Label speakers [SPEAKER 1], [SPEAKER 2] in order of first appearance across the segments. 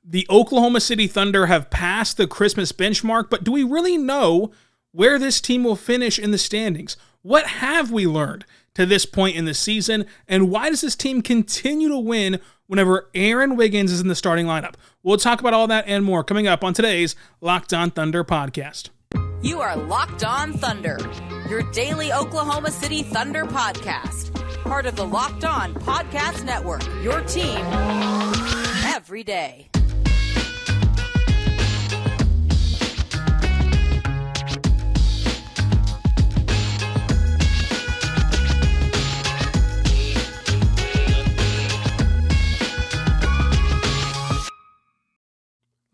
[SPEAKER 1] The Oklahoma City Thunder have passed the Christmas benchmark, but do we really know where this team will finish in the standings? What have we learned to this point in the season, and why does this team continue to win whenever Aaron Wiggins is in the starting lineup? We'll talk about all that and more coming up on today's Locked On Thunder podcast.
[SPEAKER 2] You are Locked On Thunder, your daily Oklahoma City Thunder podcast. Part of the Locked On Podcast Network, your team every day.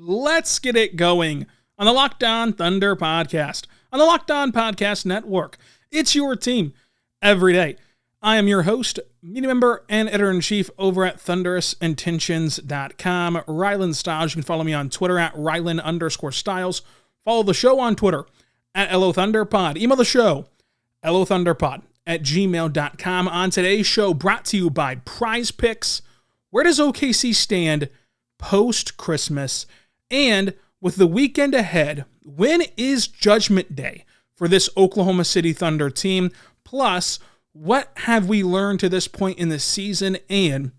[SPEAKER 1] Let's get it going on the Locked On Thunder podcast, on the Locked On Podcast Network. It's your team every day. I am your host, media member, and editor-in-chief over at thunderousintentions.com, Rylan Stiles. You can follow me on Twitter at Rylan_Stiles. Follow the show on Twitter at LOThunderPod. Email the show, LOThunderPod@gmail.com. On today's show, brought to you by PrizePicks. Where does OKC stand post-Christmas? And with the weekend ahead, when is Judgment Day for this Oklahoma City Thunder team? Plus, what have we learned to this point in the season? And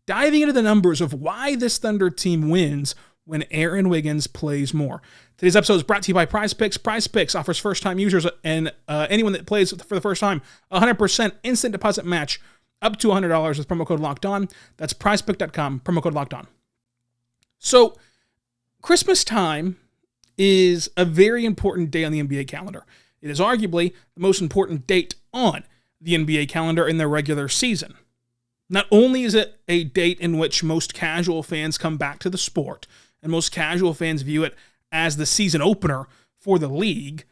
[SPEAKER 1] diving into the numbers of why this Thunder team wins when Aaron Wiggins plays more. Today's episode is brought to you by PrizePicks. PrizePicks offers first-time users and anyone that plays for the first time 100% instant deposit match up to $100 with promo code LOCKEDON. That's PrizePicks.com, promo code LOCKEDON. So, Christmas time is a very important day on the NBA calendar. It is arguably the most important date on the NBA calendar in the regular season. Not only is it a date in which most casual fans come back to the sport, and most casual fans view it as the season opener for the league,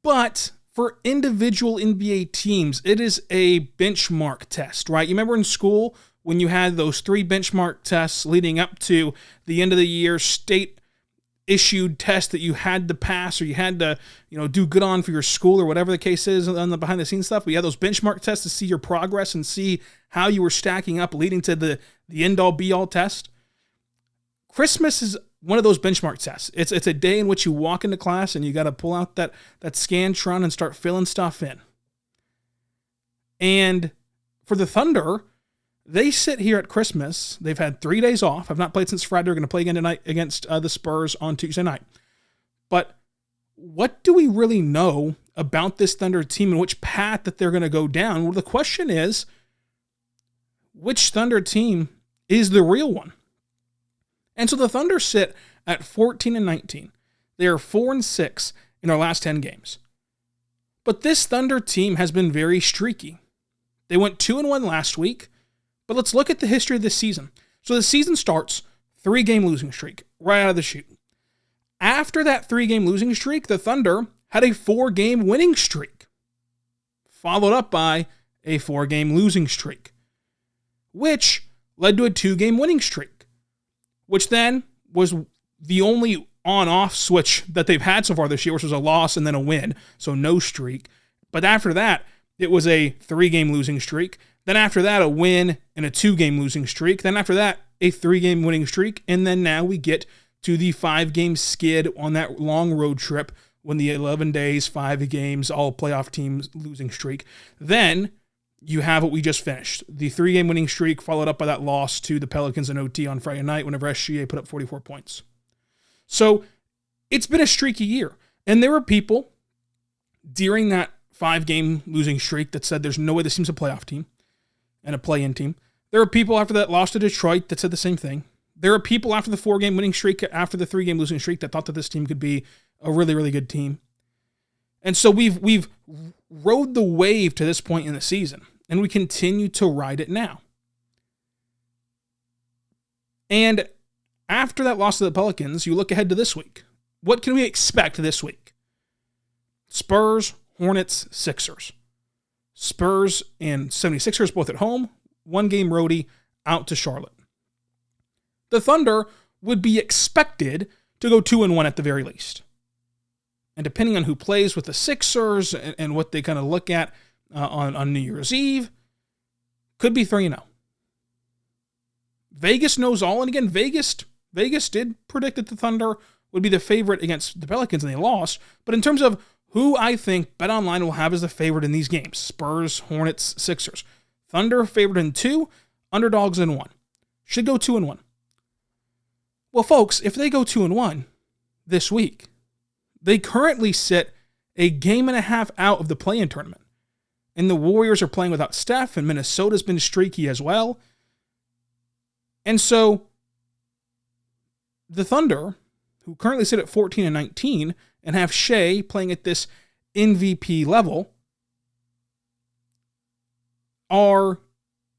[SPEAKER 1] but for individual NBA teams, it is a benchmark test, right? You remember in school when you had those 3 benchmark tests leading up to the end of the year state-issued test that you had to pass or you had to, do good on for your school or whatever the case is on the behind-the-scenes stuff. We had those benchmark tests to see your progress and see how you were stacking up leading to the end-all, be-all test. Christmas is one of those benchmark tests. It's a day in which you walk into class and you got to pull out that Scantron and start filling stuff in. And for the Thunder, they sit here at Christmas. They've had 3 days off. Have not played since Friday. They're going to play again tonight against the Spurs on Tuesday night. But what do we really know about this Thunder team and which path that they're going to go down? Well, the question is, which Thunder team is the real one? And so the Thunder sit at 14-19. They are 4-6 in their last 10 games. But this Thunder team has been very streaky. They went 2-1 last week. But let's look at the history of this season. So the season starts 3-game losing streak right out of the chute. After that 3-game losing streak, the Thunder had a 4-game winning streak, followed up by a 4-game losing streak, which led to a 2-game winning streak, which then was the only on-off switch that they've had so far this year, which was a loss and then a win, so no streak. But after that, it was a 3-game losing streak. Then after that, a win and a 2-game losing streak. Then after that, a 3-game winning streak. And then now we get to the 5-game skid on that long road trip when the 11 days, 5 games, all playoff teams losing streak. Then you have what we just finished. The 3-game winning streak followed up by that loss to the Pelicans in OT on Friday night whenever SGA put up 44 points. So it's been a streaky year. And there were people during that 5-game losing streak that said there's no way this team's a playoff team and a play-in team. There were people after that loss to Detroit that said the same thing. There are people after the 4-game winning streak, after the 3-game losing streak, that thought that this team could be a really, really good team. And so we've rode the wave to this point in the season, and we continue to ride it now. And after that loss to the Pelicans, you look ahead to this week. What can we expect this week? Spurs, Hornets, Sixers. Spurs and 76ers both at home, 1-game roadie out to Charlotte. The Thunder would be expected to go 2-1 at the very least. And depending on who plays with the Sixers and what they kind of look at on New Year's Eve, could be 3-0. Vegas knows all, and again, Vegas Vegas did predict that the Thunder would be the favorite against the Pelicans, and they lost. But in terms of who I think BetOnline will have as the favorite in these games, Spurs, Hornets, Sixers. Thunder favored in 2, underdogs in 1. Should go 2-1. Well, folks, if they go 2-1 this week, they currently sit a game and a half out of the play-in tournament. And the Warriors are playing without Steph, and Minnesota's been streaky as well. And so the Thunder, who currently sit at 14-19 and have Shea playing at this MVP level, are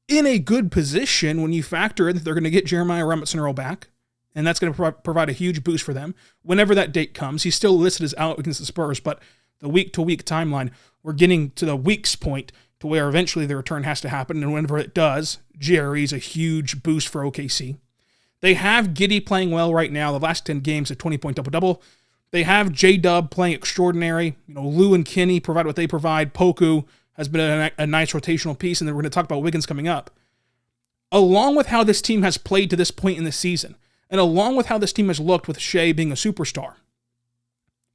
[SPEAKER 1] in a good position when you factor in that they're going to get Jeremiah Robinson-Earl back, and that's going to provide a huge boost for them. Whenever that date comes, he's still listed as out against the Spurs, but the week-to-week timeline, we're getting to the week's point to where eventually the return has to happen, and whenever it does, Jerry's a huge boost for OKC. They have Giddey playing well right now. The last 10 games, a 20-point double-double. They have J-Dub playing extraordinary. Lou and Kinney provide what they provide. Poku has been a nice rotational piece, and then we're going to talk about Wiggins coming up. Along with how this team has played to this point in the season, and along with how this team has looked with Shea being a superstar,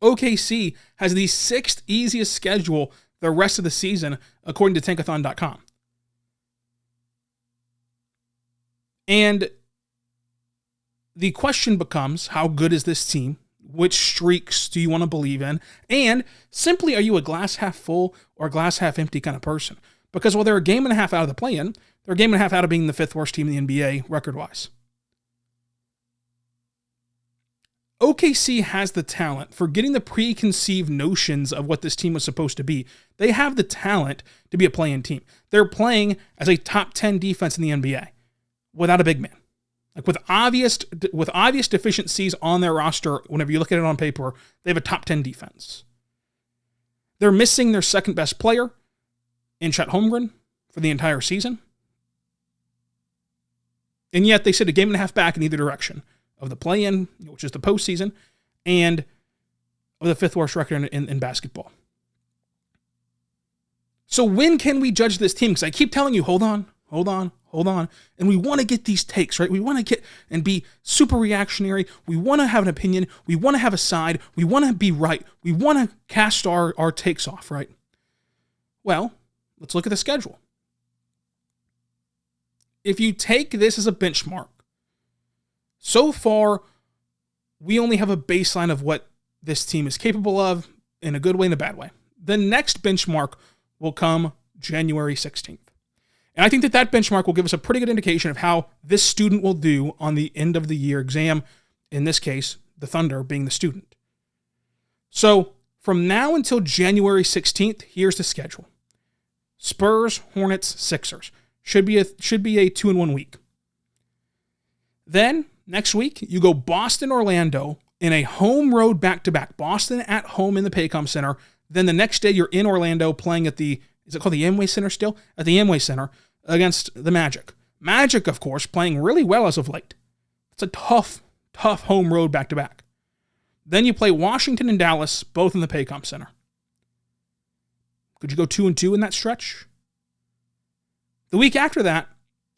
[SPEAKER 1] OKC has the 6th easiest schedule the rest of the season, according to Tankathon.com. And the question becomes, how good is this team? Which streaks do you want to believe in? And simply, are you a glass half full or glass half empty kind of person? Because while they're a game and a half out of the play-in, they're a game and a half out of being the 5th worst team in the NBA record-wise. OKC has the talent for getting the preconceived notions of what this team was supposed to be. They have the talent to be a play-in team. They're playing as a top 10 defense in the NBA without a big man. Like with obvious deficiencies on their roster, whenever you look at it on paper, they have a top 10 defense. They're missing their second best player in Chet Holmgren for the entire season. And yet they sit a game and a half back in either direction of the play-in, which is the postseason, and of the 5th worst record in basketball. So when can we judge this team? Because I keep telling you, hold on. And we want to get these takes, right? We want to get and be super reactionary. We want to have an opinion. We want to have a side. We want to be right. We want to cast our takes off, right? Well, let's look at the schedule. If you take this as a benchmark, so far, we only have a baseline of what this team is capable of in a good way and a bad way. The next benchmark will come January 16th. And I think that benchmark will give us a pretty good indication of how this student will do on the end of the year exam, in this case, the Thunder being the student. So from now until January 16th, here's the schedule. Spurs, Hornets, Sixers. Should be a 2-1 week. Then next week, you go Boston, Orlando in a home road back-to-back. Boston at home in the Paycom Center. Then the next day, you're in Orlando playing at is it called the Amway Center still? At the Amway Center against the Magic. Magic, of course, playing really well as of late. It's a tough home road back-to-back. Then you play Washington and Dallas, both in the Paycom Center. Could you go 2-2 in that stretch? The week after that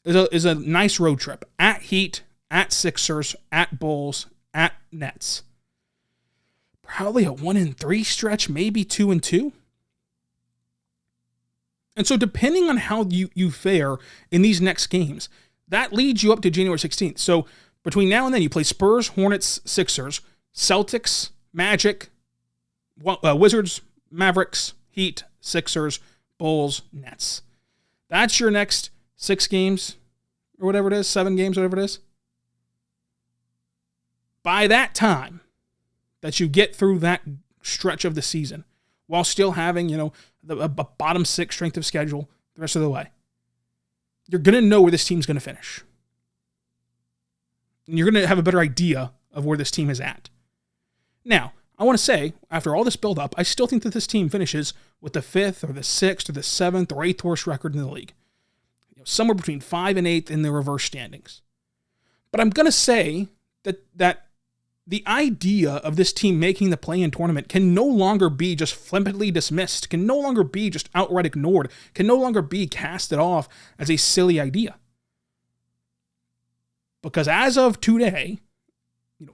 [SPEAKER 1] is a nice road trip. At Heat, at Sixers, at Bulls, at Nets. Probably a 1-3 stretch, maybe 2-2. And so depending on how you fare in these next games, that leads you up to January 16th. So between now and then, you play Spurs, Hornets, Sixers, Celtics, Magic, Wizards, Mavericks, Heat, Sixers, Bulls, Nets. That's your next 6 games, or whatever it is, 7 games, whatever it is. By that time that you get through that stretch of the season, while still having, a bottom 6 strength of schedule the rest of the way, you're going to know where this team's going to finish. And you're going to have a better idea of where this team is at. Now, I want to say, after all this build-up, I still think that this team finishes with the 5th or the 6th or the 7th or 8th worst record in the league. Somewhere between 5 and 8th in the reverse standings. But I'm going to say that the idea of this team making the play-in tournament can no longer be just flippantly dismissed, can no longer be just outright ignored, can no longer be casted off as a silly idea. Because as of today,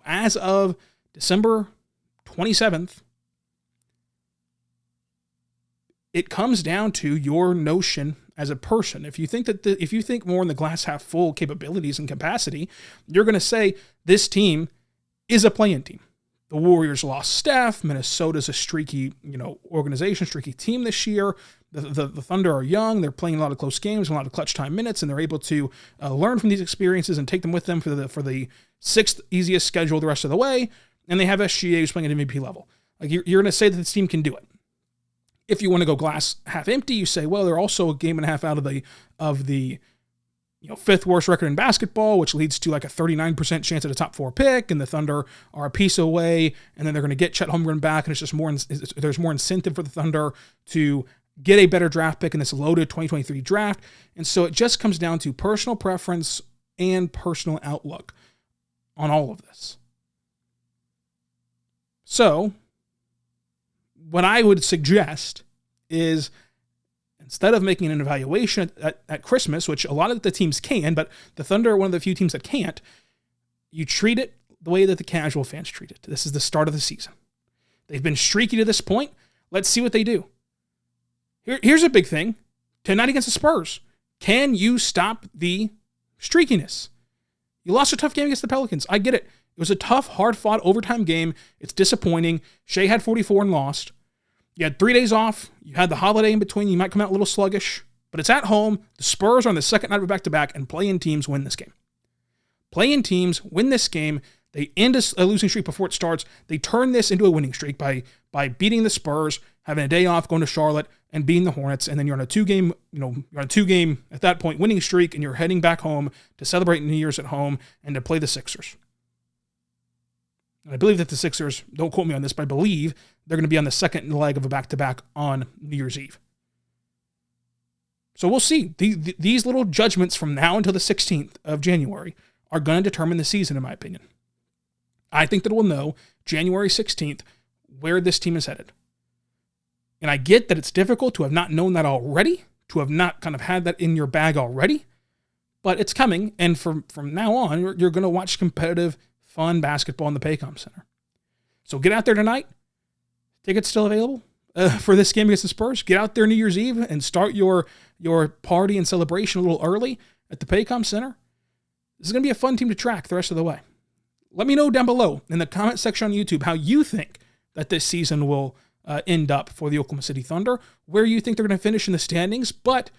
[SPEAKER 1] as of December 27th, it comes down to your notion as a person. If you think more in the glass half full capabilities and capacity, you're going to say this team is a play-in team. The Warriors lost Steph. Minnesota's a streaky, organization, streaky team this year. The Thunder are young. They're playing a lot of close games, a lot of clutch time minutes, and they're able to learn from these experiences and take them with them for the sixth easiest schedule the rest of the way. And they have SGA who's playing at MVP level. Like you're going to say that this team can do it. If you want to go glass half empty, you say, well, they're also a game and a half out of the fifth worst record in basketball, which leads to like a 39% chance at a top 4 pick, and the Thunder are a piece away, and then they're going to get Chet Holmgren back, and it's just there's more incentive for the Thunder to get a better draft pick in this loaded 2023 draft. And so it just comes down to personal preference and personal outlook on all of this. So what I would suggest is, instead of making an evaluation at Christmas, which a lot of the teams can, but the Thunder are one of the few teams that can't, you treat it the way that the casual fans treat it. This is the start of the season. They've been streaky to this point. Let's see what they do. Here's a big thing. Tonight against the Spurs. Can you stop the streakiness? You lost a tough game against the Pelicans. I get it. It was a tough, hard-fought overtime game. It's disappointing. Shea had 44 and lost. You had 3 days off. You had the holiday in between. You might come out a little sluggish, but it's at home. The Spurs are on the second night of a back-to-back, and play-in teams win this game. Play-in teams win this game. They end a losing streak before it starts. They turn this into a winning streak by beating the Spurs, having a day off, going to Charlotte, and beating the Hornets, and then you're on a two-game, at that point, winning streak, and you're heading back home to celebrate New Year's at home and to play the Sixers. And I believe that the Sixers, don't quote me on this, but I believe they're going to be on the second leg of a back-to-back on New Year's Eve. So we'll see. These little judgments from now until the 16th of January are going to determine the season, in my opinion. I think that we'll know January 16th where this team is headed. And I get that it's difficult to have not known that already, to have not kind of had that in your bag already, but it's coming. And from now on, you're going to watch competitive, fun basketball in the Paycom Center. So get out there tonight. Tickets still available for this game against the Spurs. Get out there New Year's Eve and start your party and celebration a little early at the Paycom Center. This is going to be a fun team to track the rest of the way. Let me know down below in the comment section on YouTube how you think that this season will end up for the Oklahoma City Thunder, where you think they're going to finish in the standings, but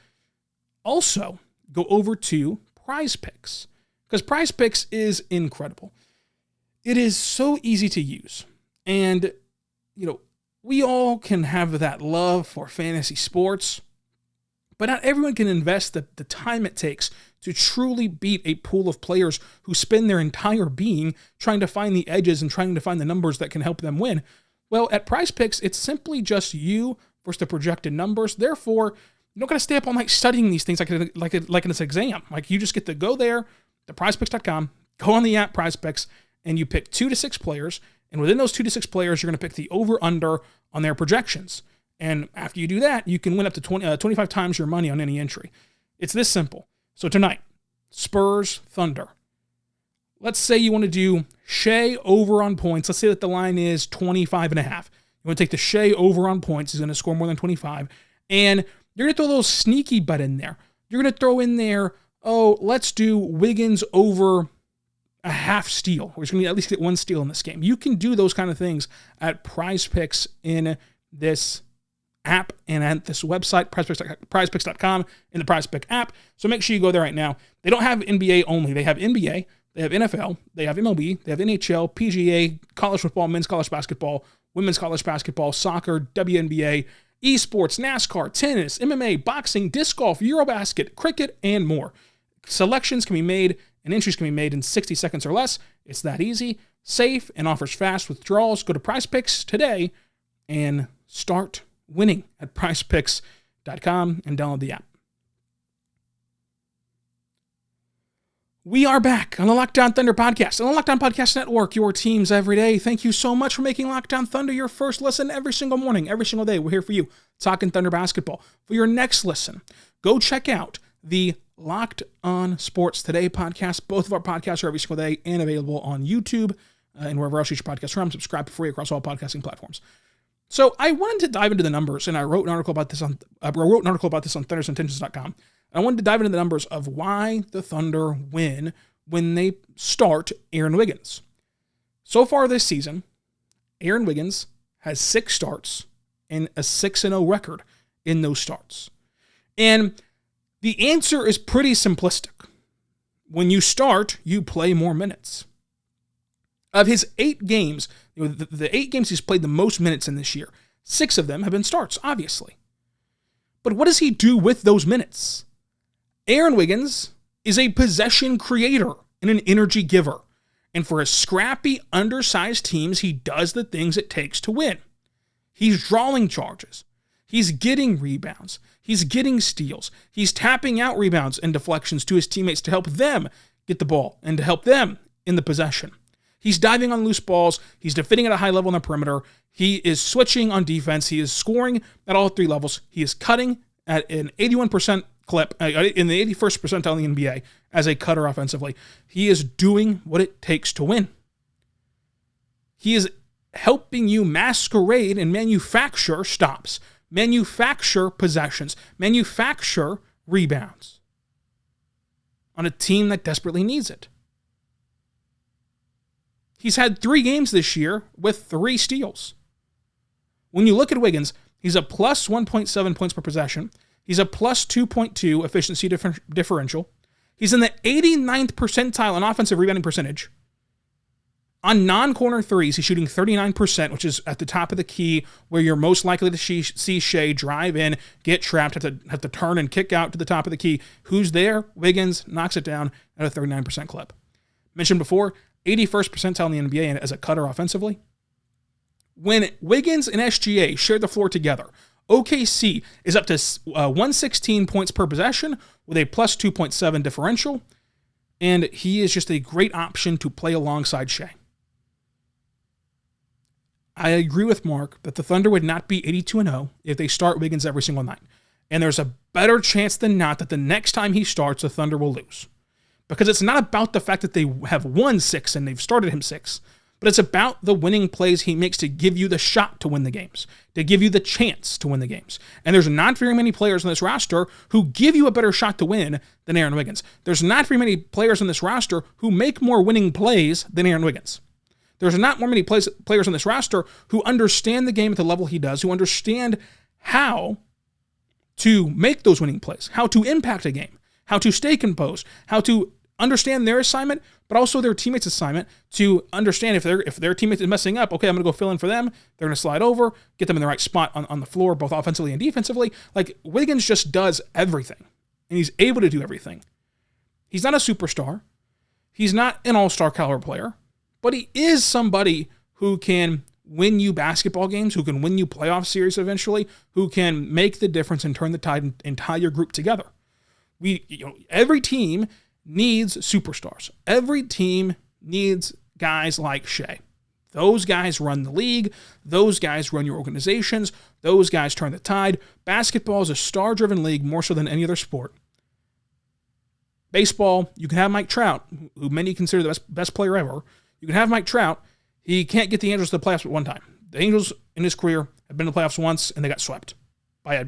[SPEAKER 1] also go over to PrizePicks, because PrizePicks is incredible. It is so easy to use, and we all can have that love for fantasy sports, but not everyone can invest the time it takes to truly beat a pool of players who spend their entire being trying to find the edges and trying to find the numbers that can help them win. Well, at PrizePicks, it's simply just you versus the projected numbers. Therefore, you don't got to stay up all night studying these things like in this exam. Like, you just get to go there to PrizePicks.com, go on the app PrizePicks, and you pick 2 to 6 players. And within those 2 to 6 players, you're going to pick the over-under on their projections. And after you do that, you can win up to 25 times your money on any entry. It's this simple. So tonight, Spurs, Thunder. Let's say you want to do Shea over on points. Let's say that the line is 25.5. You want to take the Shea over on points. He's going to score more than 25. And you're going to throw a little sneaky bet in there. You're going to throw in there, let's do Wiggins over a half steal. We're going to at least get 1 steal in this game. You can do those kind of things at PrizePicks in this app and at this website, PrizePicks.com, in the PrizePick app. So make sure you go there right now. They don't have NBA only. They have NBA, they have NFL, they have MLB, they have NHL, PGA, college football, men's college basketball, women's college basketball, soccer, WNBA, esports, NASCAR, tennis, MMA, boxing, disc golf, Eurobasket, cricket, and more. Selections can be made and entries can be made in 60 seconds or less. It's that easy, safe, and offers fast withdrawals. Go to PrizePicks today and start winning at PrizePicks.com and download the app. We are back on the Locked On Thunder podcast, on the Locked On Podcast Network, your teams every day. Thank you so much for making Locked On Thunder your first listen every single morning, every single day. We're here for you, talking Thunder basketball. For your next listen, go check out the Locked On Sports Today podcast. Both of our podcasts are every single day and available on YouTube and wherever else you should podcast from. Subscribe for free across all podcasting platforms. So I wanted to dive into the numbers, and I wrote an article about this on thundersintentions.com. I wanted to dive into the numbers of why the Thunder win when they start Aaron Wiggins. So far this season, Aaron Wiggins has 6 starts and a 6-0 record in those starts. And the answer is pretty simplistic. When you start, you play more minutes. Of his 8 games, the 8 games he's played the most minutes in this year, 6 of them have been starts, obviously. But what does he do with those minutes? Aaron Wiggins is a possession creator and an energy giver. And for a scrappy, undersized teams, he does the things it takes to win. He's drawing charges. He's getting rebounds. He's getting steals. He's tapping out rebounds and deflections to his teammates to help them get the ball and to help them in the possession. He's diving on loose balls. He's defending at a high level on the perimeter. He is switching on defense. He is scoring at all 3 levels. He is cutting at an 81% clip in the 81st percentile in the NBA as a cutter offensively. He is doing what it takes to win. He is helping you masquerade and manufacture stops, manufacture possessions, manufacture rebounds on a team that desperately needs it. He's had 3 games this year with 3 steals. When you look at Wiggins, he's a plus 1.7 points per possession. He's a plus 2.2 efficiency differential. He's in the 89th percentile in offensive rebounding percentage. On non-corner threes, he's shooting 39%, which is at the top of the key, where you're most likely to see Shea drive in, get trapped, have to turn and kick out to the top of the key. Who's there? Wiggins knocks it down at a 39% clip. Mentioned before, 81st percentile in the NBA as a cutter offensively. When Wiggins and SGA share the floor together, OKC is up to 116 points per possession with a plus 2.7 differential, and he is just a great option to play alongside Shea. I agree with Mark that the Thunder would not be 82-0 if they start Wiggins every single night, and there's a better chance than not that the next time he starts, the Thunder will lose. Because it's not about the fact that they have won 6 and they've started him 6, but it's about the winning plays he makes to give you the shot to win the games, to give you the chance to win the games. And there's not very many players on this roster who give you a better shot to win than Aaron Wiggins. There's not very many players on this roster who make more winning plays than Aaron Wiggins. There's not more many players on this roster who understand the game at the level he does, who understand how to make those winning plays, how to impact a game, how to stay composed, how to understand their assignment, but also their teammates' assignment, to understand if their teammate is messing up, okay, I'm going to go fill in for them. They're going to slide over, get them in the right spot on the floor, both offensively and defensively. Like, Wiggins just does everything, and he's able to do everything. He's not a superstar. He's not an all-star caliber player, but he is somebody who can win you basketball games, who can win you playoff series eventually, who can make the difference and turn the tide and tie your group together. Every team needs superstars. Every team needs guys like Shea. Those guys run the league. Those guys run your organizations. Those guys turn the tide. Basketball is a star-driven league more so than any other sport. Baseball, you can have Mike Trout, who many consider the best player ever. You can have Mike Trout. He can't get the Angels to the playoffs but one time. The Angels, in his career, have been to the playoffs once, and they got swept by a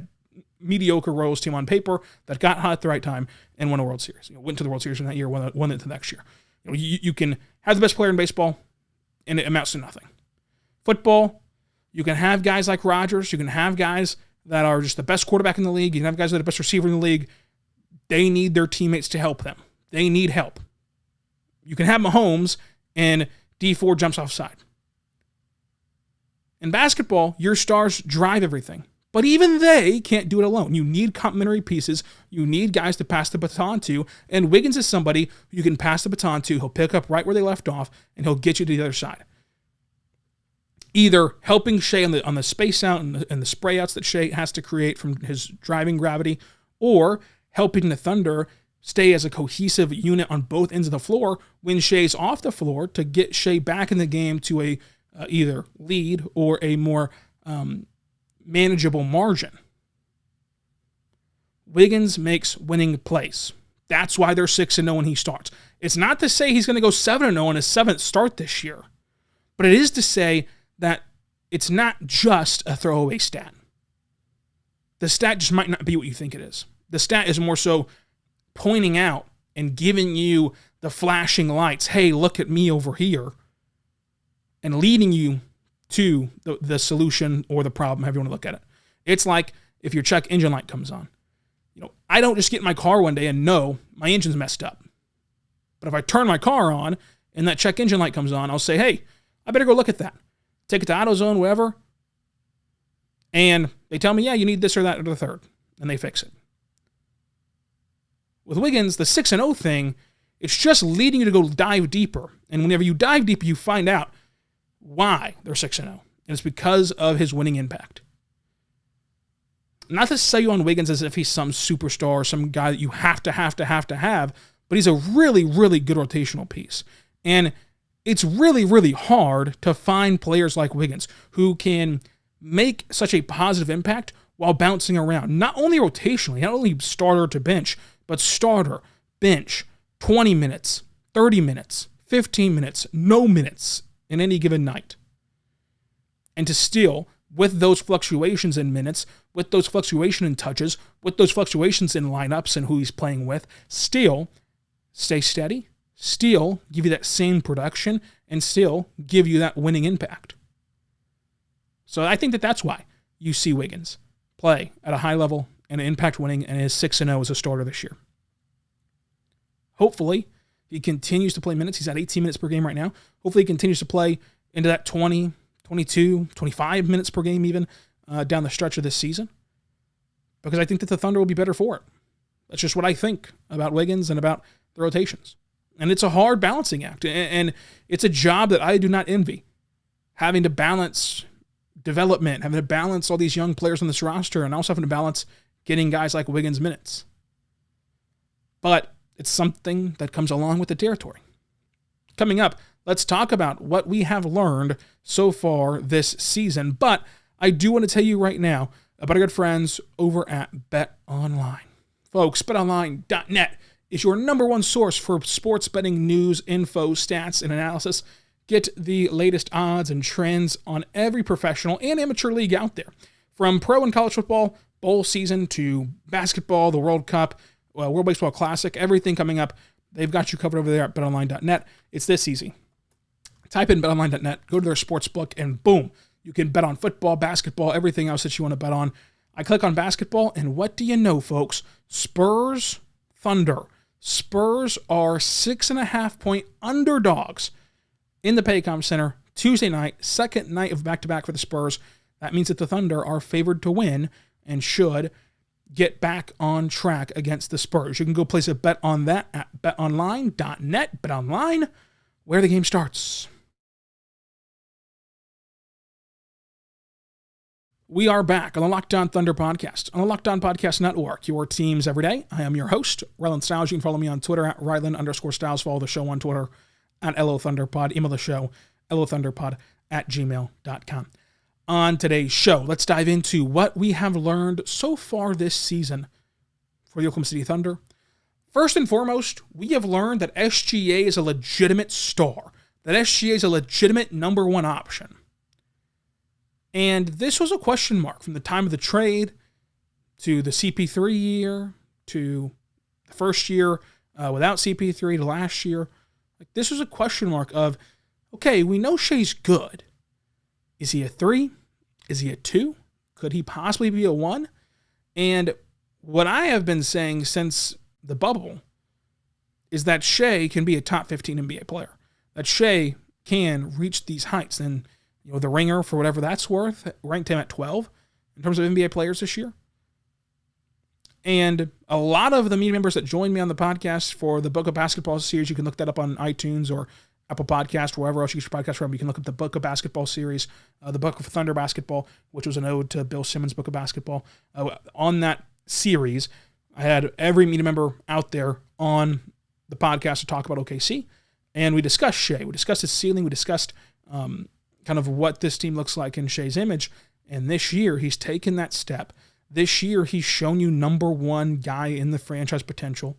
[SPEAKER 1] mediocre Royals team on paper that got hot at the right time and won a World Series. Went to the World Series in that year, won it the next year. You can have the best player in baseball, and it amounts to nothing. Football, you can have guys like Rodgers. You can have guys that are just the best quarterback in the league. You can have guys that are the best receiver in the league. They need their teammates to help them. They need help. You can have Mahomes, and D4 jumps offside. In basketball, your stars drive everything. But even they can't do it alone. You need complementary pieces. You need guys to pass the baton to. And Wiggins is somebody you can pass the baton to. He'll pick up right where they left off, and he'll get you to the other side. Either helping Shea on the space out and the spray outs that Shea has to create from his driving gravity, or helping the Thunder stay as a cohesive unit on both ends of the floor when Shea's off the floor to get Shea back in the game to a either lead or a more manageable margin. Wiggins makes winning plays. That's why they're 6-0 when he starts. It's not to say he's going to go 7-0 in his 7th start this year. But it is to say that it's not just a throwaway stat. The stat just might not be what you think it is. The stat is more so pointing out and giving you the flashing lights. Hey, look at me over here. And leading you to the solution or the problem, however you want to look at it. It's like if your check engine light comes on. I don't just get in my car one day and know my engine's messed up. But if I turn my car on and that check engine light comes on, I'll say, hey, I better go look at that. Take it to AutoZone, wherever. And they tell me, yeah, you need this or that or the third. And they fix it. With Wiggins, the 6-0 thing, it's just leading you to go dive deeper. And whenever you dive deeper, you find out why they're 6-0. And it's because of his winning impact. Not to sell you on Wiggins as if he's some superstar or some guy that you have to have, but he's a really, really good rotational piece. And it's really, really hard to find players like Wiggins who can make such a positive impact while bouncing around. Not only rotationally, not only starter to bench, but starter, bench, 20 minutes, 30 minutes, 15 minutes, no minutes in any given night. And to still, with those fluctuations in minutes, with those fluctuations in touches, with those fluctuations in lineups and who he's playing with, still stay steady, still give you that same production, and still give you that winning impact. So I think that's why you see Wiggins play at a high level and impact winning and is 6-0 as a starter this year. Hopefully, he continues to play minutes. He's at 18 minutes per game right now. Hopefully, he continues to play into that 20, 22, 25 minutes per game even down the stretch of this season, because I think that the Thunder will be better for it. That's just what I think about Wiggins and about the rotations. And it's a hard balancing act, and it's a job that I do not envy, having to balance development, having to balance all these young players on this roster, and also having to balance getting guys like Wiggins minutes. But it's something that comes along with the territory. Coming up, let's talk about what we have learned so far this season. But I do want to tell you right now about our good friends over at BetOnline. Folks, BetOnline.net is your number one source for sports betting news, info, stats, and analysis. Get the latest odds and trends on every professional and amateur league out there. From pro and college football, bowl season, to basketball, the World Cup, World Baseball Classic, everything coming up, they've got you covered over there at BetOnline.net. It's this easy. Type in BetOnline.net, go to their sports book, and boom, you can bet on football, basketball, everything else that you want to bet on. I click on basketball, and what do you know, folks? Spurs, Thunder. Spurs are 6.5-point underdogs in the Paycom Center Tuesday night, second night of back-to-back for the Spurs. That means that the Thunder are favored to win and should get back on track against the Spurs. You can go place a bet on that at betonline.net. BetOnline, where the game starts. We are back on the Locked On Thunder podcast, on the Locked On Podcast Network, your teams every day. I am your host, Rylan Stiles. You can follow me on Twitter at Rylan_Stiles. Follow the show on Twitter at LOThunderPod. Email the show, LOThunderPod@gmail.com. On today's show, let's dive into what we have learned so far this season for the Oklahoma City Thunder. First and foremost, we have learned that SGA is a legitimate star, that SGA is a legitimate number one option. And this was a question mark from the time of the trade to the CP3 year to the first year without CP3 to last year. This was a question mark of, okay, we know Shai's good. Is he a 3? Is he a 2? Could he possibly be a 1? And what I have been saying since the bubble is that Shai can be a top 15 NBA player. That Shai can reach these heights. And the Ringer, for whatever that's worth, ranked him at 12 in terms of NBA players this year. And a lot of the media members that joined me on the podcast for the Book of Basketball series, you can look that up on iTunes or Apple Podcast, wherever else you get your podcast from. You can look up the Book of Basketball series, the Book of Thunder Basketball, which was an ode to Bill Simmons' Book of Basketball. On that series, I had every media member out there on the podcast to talk about OKC, and we discussed Shai. We discussed his ceiling. We discussed kind of what this team looks like in Shai's image. And this year, he's taken that step. This year, he's shown you number one guy in the franchise potential.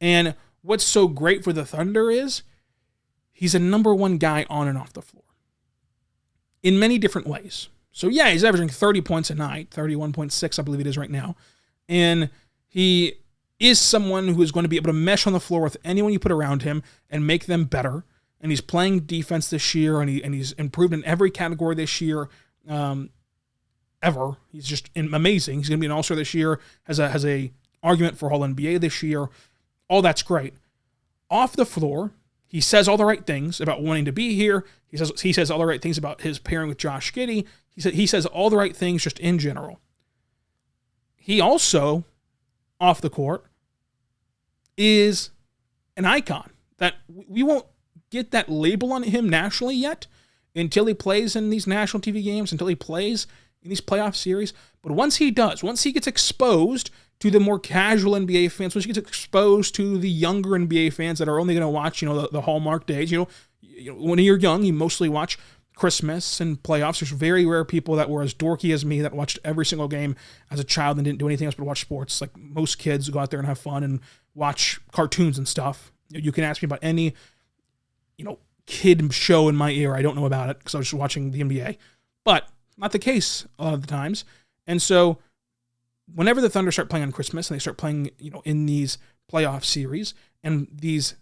[SPEAKER 1] And what's so great for the Thunder is he's a number one guy on and off the floor. in many different ways. So yeah, he's averaging 30 points a night, 31.6, I believe it is right now. And he is someone who is going to be able to mesh on the floor with anyone you put around him and make them better. And he's playing defense this year, and he's improved in every category this year, ever. He's just amazing. He's going to be an All-Star this year, has a argument for All-NBA this year. All that's great. Off the floor, he says all the right things about wanting to be here. He says all the right things about his pairing with Josh Giddey. He says all the right things just in general. He also, off the court, is an icon that we won't get that label on him nationally yet until he plays in these national TV games, until he plays in these playoff series. But once he does, once he gets exposed to the more casual NBA fans, once he gets exposed to the younger NBA fans that are only going to watch, the Hallmark days, when you're young, you mostly watch Christmas and playoffs. There's very rare people that were as dorky as me that watched every single game as a child and didn't do anything else but watch sports. Like most kids go out there and have fun and watch cartoons and stuff. You can ask me about any, kid show in my era. I don't know about it because I was just watching the NBA, but not the case a lot of the times. And so whenever the Thunder start playing on Christmas and they start playing, in these playoff series, and this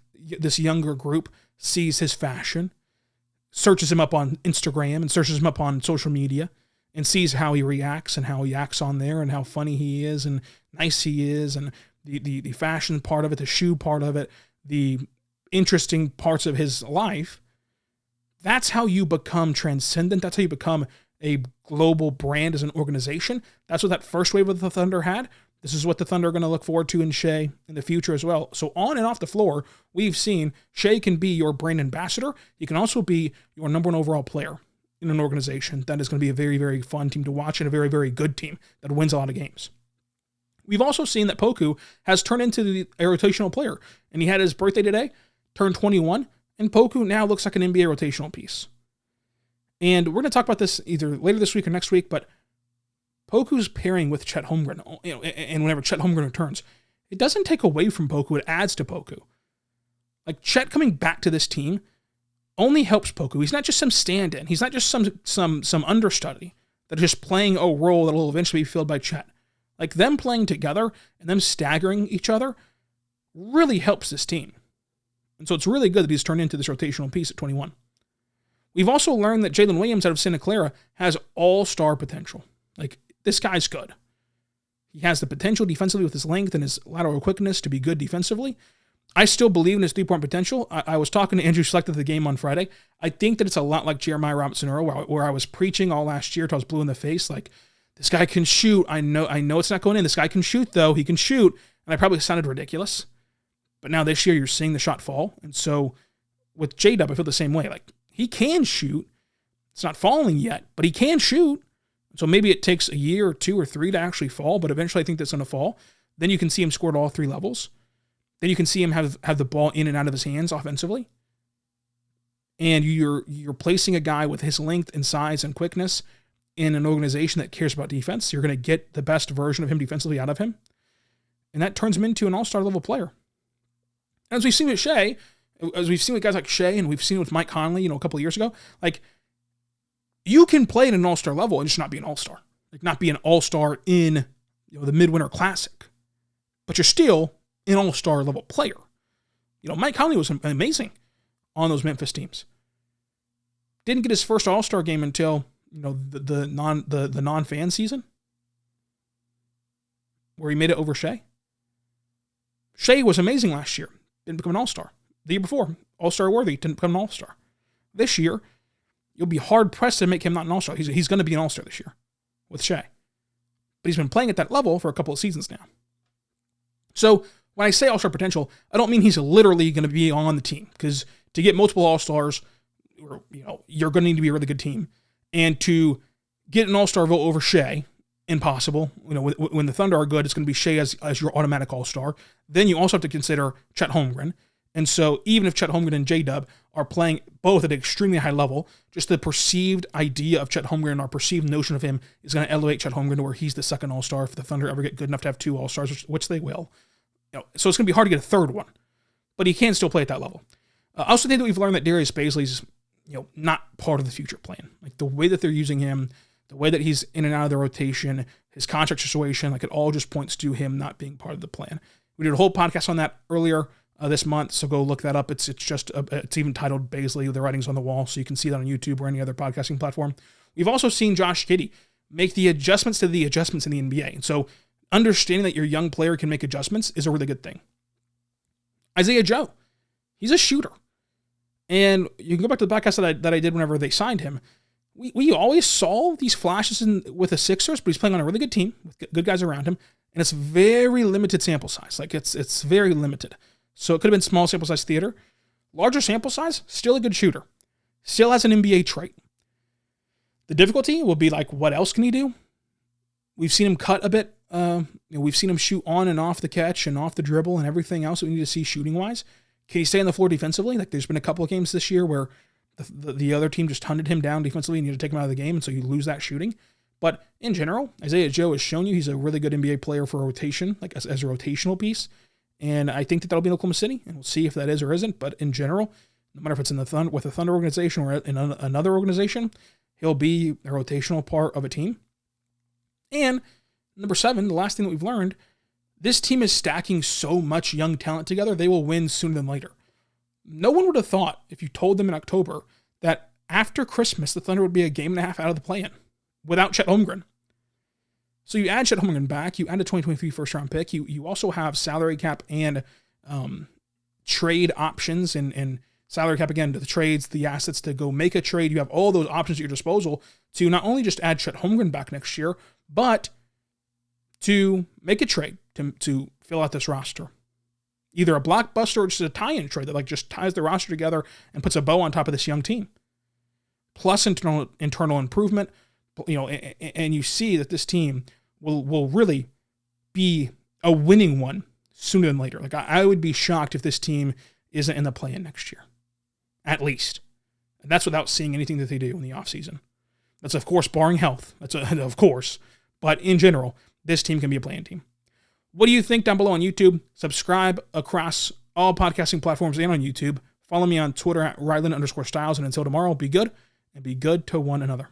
[SPEAKER 1] younger group sees his fashion, searches him up on Instagram and searches him up on social media and sees how he reacts and how he acts on there and how funny he is and nice he is and the fashion part of it, the shoe part of it, the interesting parts of his life. That's how you become transcendent. That's how you become a global brand as an organization. That's what that first wave of the Thunder had. This is what the Thunder are going to look forward to in Shai in the future as well. So on and off the floor, we've seen Shai can be your brand ambassador. He can also be your number one overall player in an organization that is going to be a very, very fun team to watch and a very, very good team that wins a lot of games. We've also seen that Poku has turned into a rotational player, and he had his birthday today, turned 21, and Poku now looks like an NBA rotational piece. And we're going to talk about this either later this week or next week, but Poku's pairing with Chet Holmgren, and whenever Chet Holmgren returns, it doesn't take away from Poku, it adds to Poku. Like Chet coming back to this team only helps Poku. He's not just some stand-in. He's not just some understudy that is just playing a role that will eventually be filled by Chet. Like them playing together and them staggering each other really helps this team. And so it's really good that he's turned into this rotational piece at 21. We've also learned that Jalen Williams out of Santa Clara has all-star potential. Like, this guy's good. He has the potential defensively with his length and his lateral quickness to be good defensively. I still believe in his three-point potential. I was talking to Andrew Schlecht at the game on Friday. I think that it's a lot like Jeremiah Robinson-Earl, where I was preaching all last year till I was blue in the face, like, this guy can shoot. I know it's not going in. This guy can shoot, though. He can shoot. And I probably sounded ridiculous. But now this year, you're seeing the shot fall. And so with J-Dub, I feel the same way. Like, he can shoot. It's not falling yet, but he can shoot. So maybe it takes a year or 2 or 3 to actually fall, but eventually I think that's going to fall. Then you can see him score at all 3 levels. Then you can see him have the ball in and out of his hands offensively. And you're placing a guy with his length and size and quickness in an organization that cares about defense. You're going to get the best version of him defensively out of him. And that turns him into an all-star level player. As we've seen with Shai, as we've seen with guys like Shai, and we've seen with Mike Conley, a couple of years ago, like, you can play at an all-star level and just not be an all-star. Like, not be an all-star in the Midwinter Classic. But you're still an all-star level player. Mike Conley was amazing on those Memphis teams. Didn't get his first all-star game until the non-fan season, where he made it over Shai. Shai was amazing last year. Didn't become an all-star. The year before, all-star worthy, didn't become an all-star. This year, you'll be hard-pressed to make him not an all-star. He's going to be an all-star this year with Shai. But he's been playing at that level for a couple of seasons now. So when I say all-star potential, I don't mean he's literally going to be on the team. Because to get multiple all-stars, you're going to need to be a really good team. And to get an all-star vote over Shai, impossible. When the Thunder are good, it's going to be Shai as your automatic all-star. Then you also have to consider Chet Holmgren. And so even if Chet Holmgren and J-Dub are playing both at an extremely high level, just the perceived idea of Chet Holmgren, our perceived notion of him, is going to elevate Chet Holmgren to where he's the second all-star if the Thunder ever get good enough to have 2 all-stars, which they will. So it's going to be hard to get a third one. But he can still play at that level. I also think that we've learned that Darius Baisley's not part of the future plan. Like the way that they're using him, the way that he's in and out of the rotation, his contract situation, like it all just points to him not being part of the plan. We did a whole podcast on that earlier this month, so go look that up. It's even titled Baisley, The Writings on the Wall, so you can see that on YouTube or any other podcasting platform. We've also seen Josh Giddey make the adjustments to the adjustments in the NBA. And so understanding that your young player can make adjustments is a really good thing. Isaiah Joe, he's a shooter. And you can go back to the podcast that I did whenever they signed him. We always saw these flashes with the Sixers, but he's playing on a really good team with good guys around him. And it's very limited sample size. Like it's very limited. So it could have been small sample size theater. Larger sample size, still a good shooter. Still has an NBA trait. The difficulty will be like, what else can he do? We've seen him cut a bit. We've seen him shoot on and off the catch and off the dribble and everything else that we need to see shooting-wise. Can he stay on the floor defensively? Like there's been a couple of games this year where the other team just hunted him down defensively and you need to take him out of the game, and so you lose that shooting. But in general, Isaiah Joe has shown you he's a really good NBA player for rotation, like as a rotational piece. And I think that'll be in Oklahoma City, and we'll see if that is or isn't. But in general, no matter if it's in with the Thunder organization or in another organization, he'll be a rotational part of a team. And number 7, the last thing that we've learned, this team is stacking so much young talent together, they will win sooner than later. No one would have thought, if you told them in October, that after Christmas, the Thunder would be a game and a half out of the play-in without Chet Holmgren. So you add Chet Holmgren back, you add a 2023 first-round pick, you also have salary cap and trade options and salary cap, again, to the trades, the assets to go make a trade. You have all those options at your disposal to not only just add Chet Holmgren back next year, but to make a trade to fill out this roster. Either a blockbuster or just a tie-in trade that like just ties the roster together and puts a bow on top of this young team. Plus internal improvement, and you see that this team will really be a winning one sooner than later. Like I would be shocked if this team isn't in the play-in next year, at least. And that's without seeing anything that they do in the offseason. That's, of course, barring health. Of course. But in general, this team can be a play-in team. What do you think down below on YouTube? Subscribe across all podcasting platforms and on YouTube. Follow me on Twitter at Ryland_Styles. And until tomorrow, be good and be good to one another.